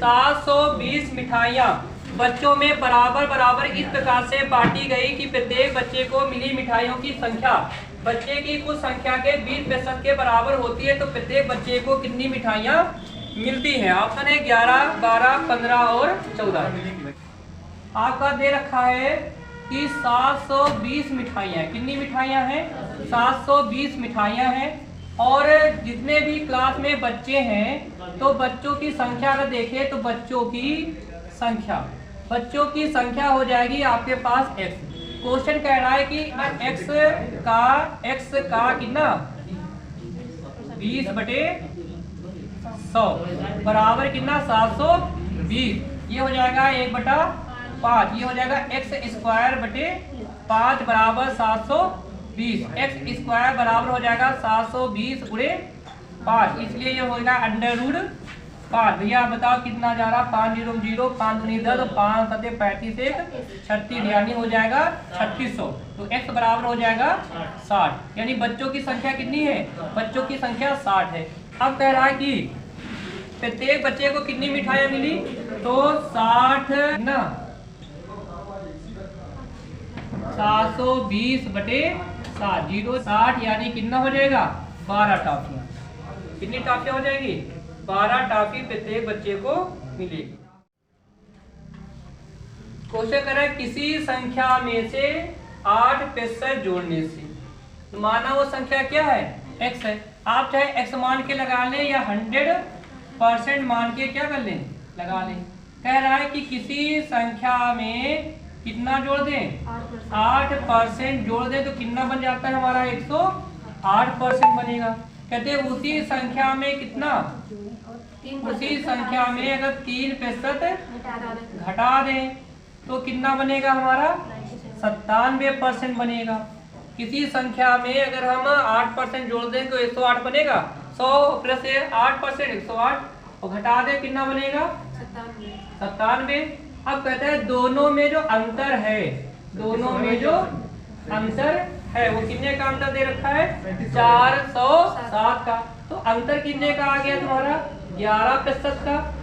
720 मिठाइयाँ बच्चों में बराबर बराबर इस प्रकार से बांटी गई कि प्रत्येक बच्चे को मिली मिठाइयों की संख्या बच्चे की कुल संख्या के 20% के बराबर होती है। तो प्रत्येक बच्चे को कितनी मिठाइयाँ मिलती हैं? ऑप्शन है 11, 12, 15 और 14। आपका दे रखा है कि 720 मिठाइयाँ। कितनी मिठाइयाँ हैं? 720 मिठाइयाँ हैं। और जितने भी क्लास में बच्चे हैं तो बच्चों की संख्या अगर देखें तो बच्चों की संख्या हो जाएगी आपके पास x। क्वेश्चन कह रहा है कि x का कितना 20/100 बराबर कितना 720। ये हो जाएगा 1/5। ये हो जाएगा x²/5 बराबर 720। x² बराबर हो जाएगा 720 × 5, इसलिए ये होगा √5। भैया बताओ कितना जा रहा? 5 0 0 5 दूनी 10 5 7 35 1 36, यानी हो जाएगा 3600। तो x बराबर हो जाएगा 60। यानी बच्चों की संख्या कितनी है? बच्चों की संख्या 60 है। अब कह रहा है कि प्रत्येक बच्चे को कितनी मिठाइयाँ मिली? तो 60 ना 720/60 यानी कितना हो जाएगा? 12 टॉफियाँ। कितनी टॉफियाँ हो जाएगी? 12 टॉफी प्रत्येक बच्चे को मिलेगी। क्वेश्चन कर रहा है किसी संख्या में से 8% जोड़ने से, तो माना वो संख्या क्या है? x है। आप चाहे x मान के लगा लें या 100% मान के क्या कर लें? लगा लें। कह रहा है कि किसी संख्या में कितना जोड़ दें? 8% जोड़ दें तो कितना बन जाता है हमारा? 108% बनेगा। कहते हैं उसी संख्या में कितना? उसी संख्या में अगर 3% घटा दें तो कितना बनेगा हमारा? 97% बनेगा। किसी संख्या में अगर हम 8% जोड़ दें तो 108 बनेगा। 100 + 8% 108, और घटा दें कितना बनेगा? 97। अब कहते हैं दोनों में जो अंतर है, दोनों में जो अंतर है वो कितने का अंतर दे रखा है? 407 का। तो अंतर कितने का आ गया तुम्हारा? 11% का।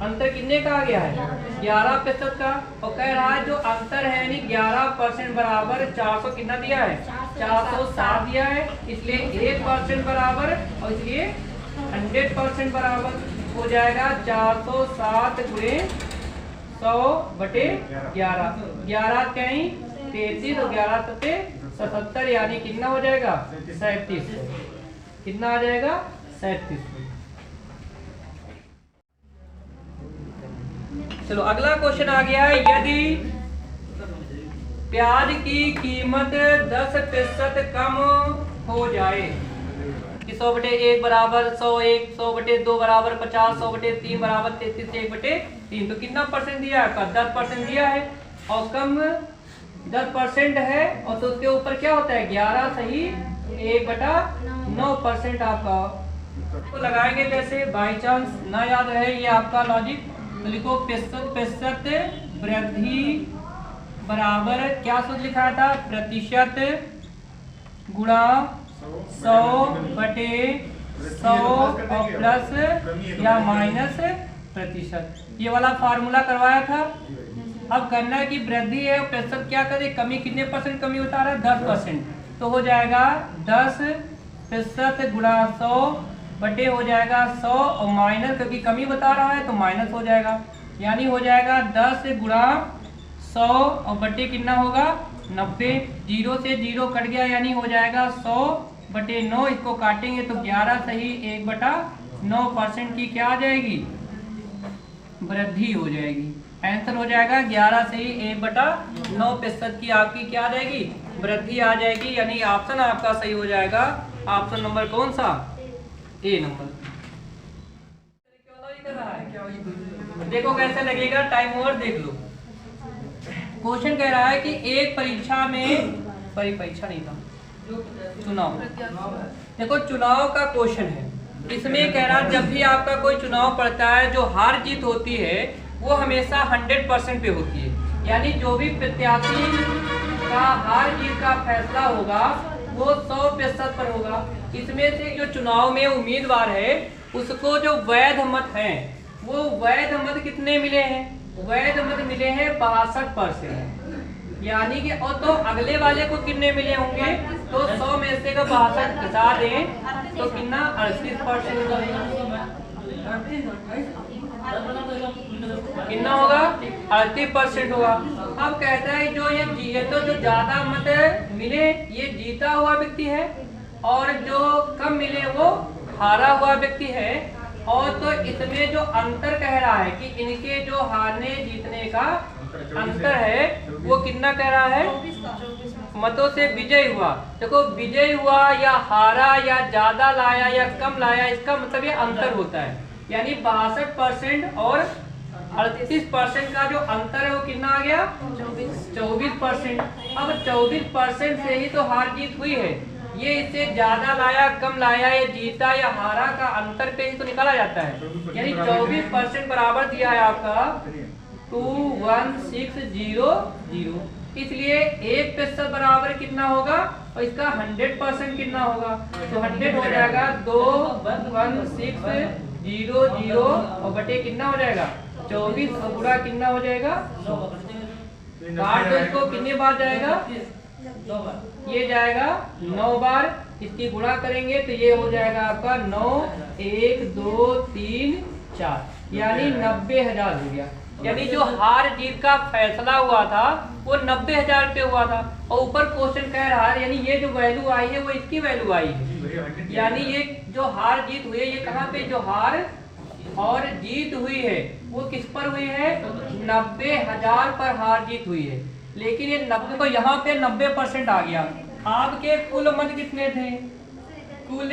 अंतर कितने का आ गया है? 11% का। और कह रहा है जो अंतर है यानी 11% बराबर 400 कितना दिया है? 407 दिया है। इसलिए 1% बराबर और इसलिए 100% बराबर हो जाएगा 407 × 100/11। 11 कहीं 33 और 11 सत्ते 77, यानी कितना हो जाएगा? 37। कितना आ जाएगा? 37। चलो अगला क्वेश्चन आ गया है, यदि प्याज की कीमत 10% कम हो जाए कि 100/1 बराबर 101, 100/2 बराबर 50, 100/3 बराबर 33, 1/3, तो कितना परसेंट दिया है? 10% दिया है। और कम 10% है और तो उसके ऊपर क्या होता है? 11 सही 1/9% आपका। तो लगाएंगे कैसे? बाई चांस ना याद रहे ये आपका लॉजिक, तो लिखो 65% वृद्धि बराबर क्या सूत्र लिखा था? प्रतिशत गुणा 100/100 और प्लस या माइनस प्रतिशत। ये वाला फार्मूला करवाया था। अब करना है कि वृद्धि है और प्रतिशत क्या करे? कमी कितने % कमी बता रहा है? 10%। तो हो जाएगा 10% गुणा 100 हो जाएगा 100 और माइनस, क्योंकि कमी बता रहा है तो माइनस हो जाएगा, यानी हो जाएगा 10 गुणा 100 और बटे कितना होगा? 90। 0 से 0 कट गया यानी हो जाएगा 100/9। इसको काटेंगे तो 11 सही 1/9% की क्या आ जाएगी? वृद्धि हो जाएगी। आंसर हो जाएगा 11 सही 1/9% की आपकी क्या आ जाएगी? वृद्धि आ जाएगी। यानी ऑप्शन आपका सही हो जाएगा। ऑप्शन नंबर कौन सा? ए नंबर। देखो कैसे लगेगा, टाइम ओवर देख लो। क्वेश्चन कह रहा है कि एक परीक्षा में, परीक्षा नहीं था, चुनाव, देखो चुनाव का क्वेश्चन है। इसमें कह रहा है जब भी आपका कोई चुनाव पड़ता है, जो हार जीत होती है वो हमेशा 100% पे होती है। यानी जो भी प्रत्याशी का हार जीत का फैसला होगा वो 100% पर होगा। इसमें से जो चुनाव में उम्मीदवार है उसको जो वैध मत है वो वैध मत कितने मिले हैं? वैध मत मिले हैं 62%। यानी कि और तो अगले वाले को कितने मिले होंगे? तो 100 में से का 62 घटा दें तो कितना 38% कितना होगा? 38% होगा। अब कहता है जो ये तो जो ज्यादा मत मिले ये जीता हुआ व्यक्ति है और जो कम मिले वो हारा हुआ व्यक्ति है। और तो इसमें जो अंतर कह रहा है कि इनके जो हारने जीतने का अंतर है वो कितना कह रहा है? मतों से विजय हुआ। देखो विजय हुआ या हारा या ज्यादा लाया या कम लाया, इसका मतलब ये अंतर होता है। यानी 62% और 38% का जो अंतर है वो कितना आ गया? 24%। अब 24% से ही तो हार जीत हुई है। ये इससे ज्यादा लाया कम लाया या जीता या हारा का अंतर पे ही तो निकाला जाता है। यानी 24% बराबर दिया है आपका 21600। इसलिए 1% बराबर कितना होगा और इसका 100% कितना होगा? तो 100 हो जाएगा 21600 और बटे कितना हो जाएगा? 24 और गुणा कितना हो जाएगा? 8। तो इसको कितने बार जाएगा? ये जाएगा 9 बार। इसकी गुणा करेंगे तो ये हो जाएगा आपका 9 1 2 3 4 यानी 90,000 हो गया। यानी जो हार जीत का फैसला हुआ था वो 90,000 पे हुआ था। और ऊपर क्वेश्चन कह रहा है यानी ये जो वैल्यू आई है वो इसकी वैल्यू आई है। यानी ये जो हार जीत हुई है ये कहाँ पे जो हार और जीत हुई है वो किस पर हुई है? 90,000 पर हार जीत हुई है। लेकिन ये 90 तो यहाँ पे 90% आ गया। आपके कुल मत कितने थे? कुल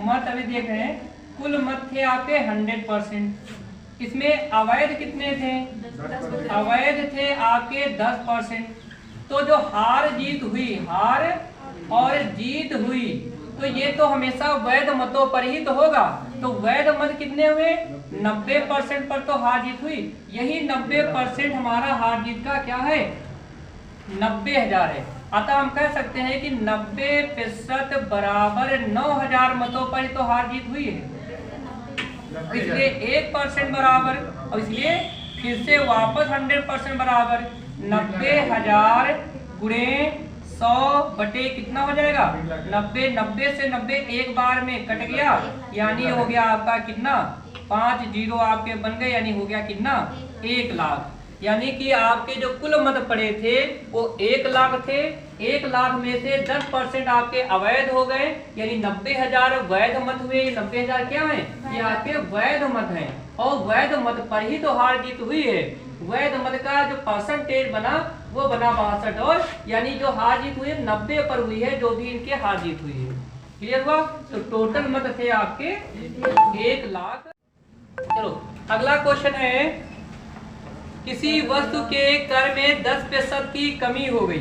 मत अभी देख रहे हैं, कुल मत थे आपके 100%। इसमें अवैध कितने थे? अवैध थे आपके 10%। तो जो हार जीत हुई, हार और जीत हुई, तो ये तो हमेशा वैध मतों पर ही तो होगा। तो वैध मत कितने हुए? 90% पर तो हार जीत हुई। यही 90% हमारा हार जीत का क्या है? 90,000 है। अतः हम कह सकते हैं कि 90% बराबर 9,000 मतों पर ही तो हार जीत हुई है। इसलिए 1% बराबर, और इसलिए फिर से वापस 100% बराबर 90,000 गुणे 100 बटे कितना हो जाएगा? 90। 90 से 90 एक बार में कट गया यानी हो गया आपका कितना? 5 0 आपके बन गए यानी हो गया कितना? 1 लाख। यानी कि आपके जो कुल मत पड़े थे वो 1 लाख थे। 1 लाख में से 10% आपके अवैध हो गए यानी 90,000 वैध मत हुए। 90,000 क्या है? ये आपके वैध मत हैं और वैध मत पर ही तो हार जीत हुई है। वैध मत का जो परसेंटेज बना वो बना 62 और यानी जो हार जीत हुई है 90 पर हुई है जो भी इनके हार जीत हुई है। क्लियर हुआ? तो टोटल मत थे आपके 1 लाख। चलो अगला क्वेश्चन है, किसी वस्तु के कर में 10% की कमी हो गई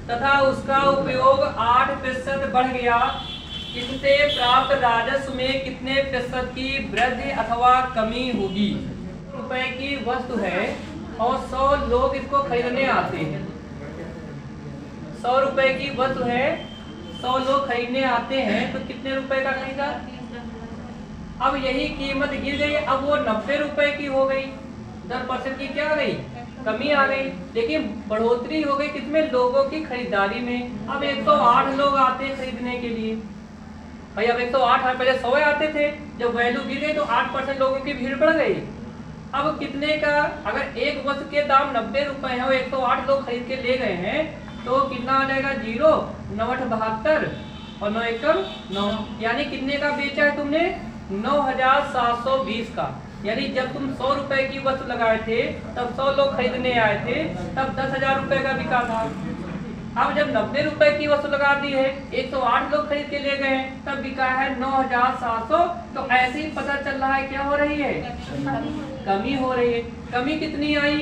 तथा उसका उपयोग 8% बढ़ गया। इससे प्राप्त राजस्व में कितने प्रतिशत की वृद्धि अथवा कमी होगी? रुपए की वस्तु है और 100 लोग इसको खरीदने आते हैं। 100 रुपए की वस्तु है, 100 लोग खरीदने आते हैं तो कितने रुपए का खरीदा? अब यही कीमत गिर गई, अब वो 90 रुपए की हो गई। 10% की क्या आ गई? कमी आ गई। लेकिन बढ़ोतरी हो गई किसमें? लोगों की खरीदारी में। अब 108 लोग आते हैं खरीदने के लिए। भाई अब 108 पहले 100 आते थे, जब वैल्यू गिर गई तो 8% लोगों की भीड़ बढ़ गई। अब कितने का? अगर एक वस्तु के दाम 90 रुपए है और 108 लोग खरीद के ले गए हैं तो कितना आ जाएगा? 0 9 8 72 और 9 1 9। यानी कितने का बेचा है तुमने? 9,720 का। यानी जब तुम 100 रुपए की वस्तु लगाए थे तब 100 लोग खरीदने आए थे तब 10,000 रुपए का बिका था। अब जब 90 रुपए की वस्तु लगा दी है, 108 लोग खरीद के ले गए तब बिका है 9,700। तो ऐसे ही पता चल रहा है क्या हो रही है? कमी हो रही है। कमी कितनी आई?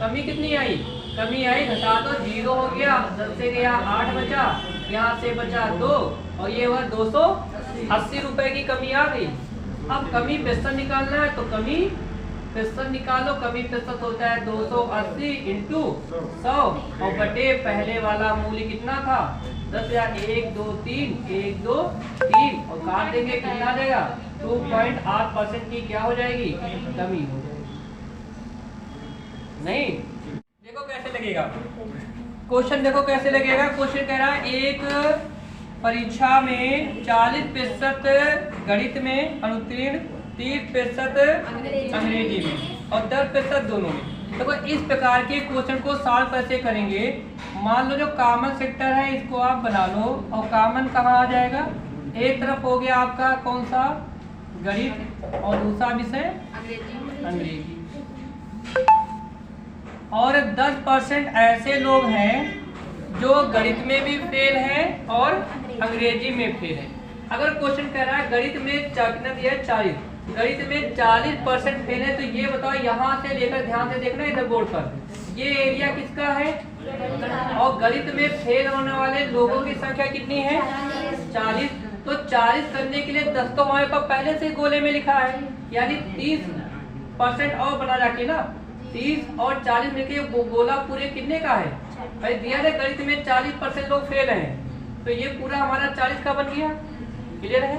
कमी कितनी आई? कमी आई घटा दो, 0 हो गया, 10 से गया 8 बचा, यहाँ से बचा 2 और ये हुआ 280 रुपए की कमी आ गई। अब कमी प्रतिशत निकालना है तो कमी प्रतिशत निकालो, कमी प्रतिशत होता है 280 इंटू 100 और बटे पहले वाला मूल्य कितना था 10,000। 1 2 3 1 2 3 और काट देंगे, कितना देगा 2.8% की क्या हो जाएगी, कमी हो जाएगी। नहीं, देखो कैसे लगेगा क्वेश्चन, देखो कैसे लगेगा। क्वेश्चन कह रहा है एक परीक्षा में 40% गणित में अनुत्तीर्ण, 30% अंग्रेजी में और 10% दोनों में। देखो इस प्रकार के क्वेश्चन को सॉल्व कैसे करेंगे। मान लो जो कॉमन सेक्टर है इसको आप बना लो और कॉमन कहाँ आ जाएगा, एक तरफ हो गया आपका कौन सा गणित और दूसरा विषय अंग्रेजी। और 10% ऐसे लोग हैं जो गणित में भी फेल हैं और अंग्रेजी में फेल है। अगर क्वेश्चन कह रहा है गणित में कितना दिया है 40, गणित में 40% फेल है, तो ये बताओ यहाँ से लेकर ध्यान से देखना इधर बोर्ड पर, ये एरिया किसका है, और गणित में फेल होने वाले लोगों की संख्या कितनी है 40। तो 40 करने के लिए 10 तो हमारे पास पहले से गोले में लिखा है, यानी 30% और बना जाके ना 30 और 40 मिलकर गोला पूरे कितने का है भाई दिया है। गणित में 40% लोग फेल हैं, तो ये पूरा हमारा 40 का बन गया। क्लियर है।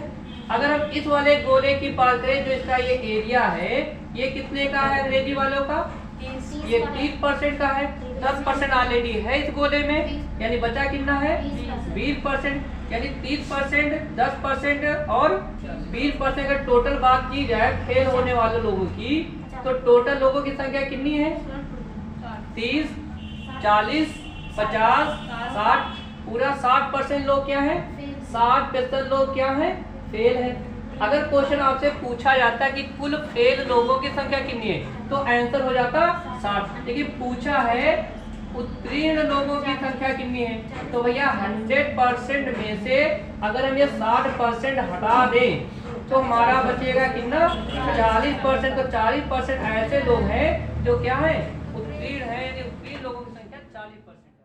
अगर हम इस वाले गोले की बात करें जो इसका ये एरिया है, ये कितने का है अंग्रेजी वालों का, ये 30% का है। 10% ऑलरेडी है इस गोले में, यानी बचा कितना है 20%, यानी 30%, 10% और 20%। अगर टोटल बात की जाए फेल होने वाले लोगों की, तो टोटल लोगों की संख्या कितनी है 30, 40, 50, 60, पूरा 60% लोग क्या है, 60% लोग क्या है फेल है। अगर क्वेश्चन आपसे पूछा जाता है कि कुल फेल लोगों की संख्या कितनी है, तो आंसर हो जाता 60। लेकिन पूछा है उत्तीर्ण लोगों की संख्या कितनी है, तो भैया 100% में से अगर हम ये 60% हटा दें तो हमारा बचेगा कितना 40%। तो 40% ऐसे लोग हैं जो क्या है उत्तीर्ण है, यानी उत्तीर्ण लोगों की संख्या 40%।